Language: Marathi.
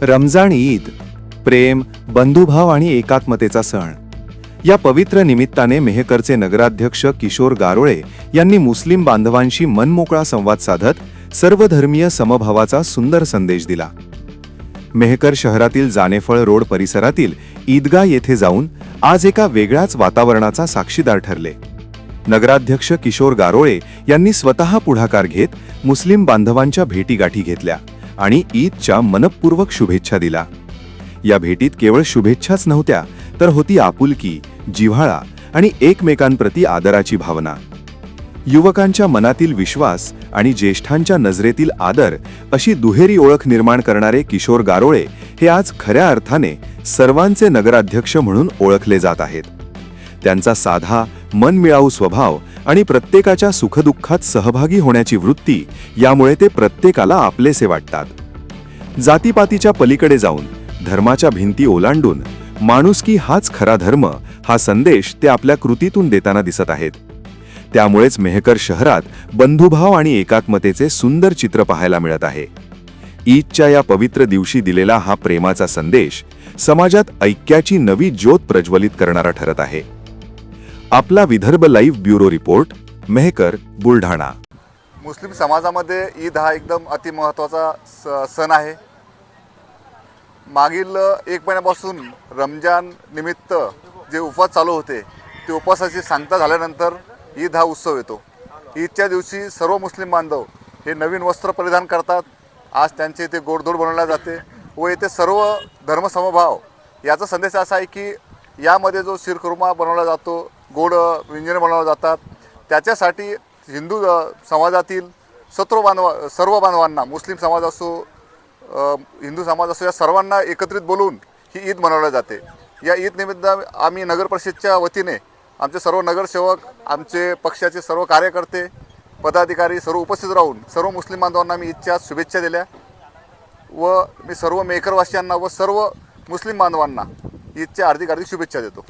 रमजान ईद प्रेम, बंधुभाव आणि एकात्मतेचा सण। या पवित्र निमित्ताने मेहकरचे नगराध्यक्ष किशोर गारोळे यांनी मुस्लिम बांधवांशी मनमोकळा संवाद साधत सर्वधर्मीय समभावाचा सुंदर संदेश दिला। मेहकर शहरातील जानेफळ रोड परिसरातील ईदगाह येथे जाऊन आज एका वेगळ्याच वातावरणाचा साक्षीदार ठरले। नगराध्यक्ष किशोर गारोळे यांनी स्वतः पुढाकार घेत मुस्लिम बांधवांच्या भेटीगाठी घेतल्या आणि ईदच्या मनपूर्वक शुभेच्छा दिल्या। या भेटीत केवळ शुभेच्छाच नव्हत्या, तर होती आपुलकी, जिव्हाळा आणि एकमेकांप्रती आदराची भावना। युवकांच्या मनातील विश्वास आणि ज्येष्ठांच्या नजरेतील आदर अशी दुहेरी ओळख निर्माण करणारे किशोर गारोळे हे आज खऱ्या अर्थाने सर्वांचे नगराध्यक्ष म्हणून ओळखले जात आहेत। त्यांचा साधा, मनमिळावू स्वभाव आणि प्रत्येकाच्या सुखदुःखात सहभागी होण्याची वृत्ती यामुळे ते प्रत्येकाला आपलेसे वाटतात। जातीपातीच्या पलीकडे जाऊन, धर्माच्या भिंती ओलांडून माणुसकी हाच खरा धर्म हा संदेश ते आपल्या कृतीतून देताना दिसत आहेत। त्यामुळेच मेहकर शहरात बंधुभाव आणि एकात्मतेचे सुंदर चित्र पाहायला मिळत आहे। ईदच्या या पवित्र दिवशी दिलेला हा प्रेमाचा संदेश समाजात ऐक्याची नवी ज्योत प्रज्वलित करणारा ठरत आहे। आपला Vidarbha live bureau report, Mehkar, Buldhana. मुस्लिम समाजामध्ये ईद हा एकदम अतिमहत्त्वाचा सण आहे। मागील एक महिन्यापासून रमजान निमित्त जे उपवास चालू होते ते उपवासाची सांगता झाल्यानंतर ईद हा उत्सव येतो। ईदच्या दिवशी सर्व मुस्लिम बांधव हे नवीन वस्त्र परिधान करतात। आज त्यांचे इथे गोडधोड बनवले जाते व येथे सर्व धर्मसमभाव याचा संदेश असा आहे की यामध्ये जो शिरखुर्मा बनवला जातो, गोड व्यंजने बनवले जातात, त्याच्यासाठी हिंदू समाजातील सर्व बांधवांना, मुस्लिम समाज असो, हिंदू समाज असो, या सर्वांना एकत्रित बोलून ही ईद मनवली जाते। या ईद निमित्त आम्ही नगर परिषदच्या वतीने आमचे सर्व नगरसेवक, आमचे पक्षाचे सर्व कार्यकर्ते, पदाधिकारी सर्व उपस्थित राहून सर्व मुस्लिम बांधवांना मी ईदच्या शुभेच्छा दिल्या व मी सर्व मेहकरवासियांना व सर्व मुस्लिम बांधवांना ईदच्या हार्दिक शुभेच्छा देतो।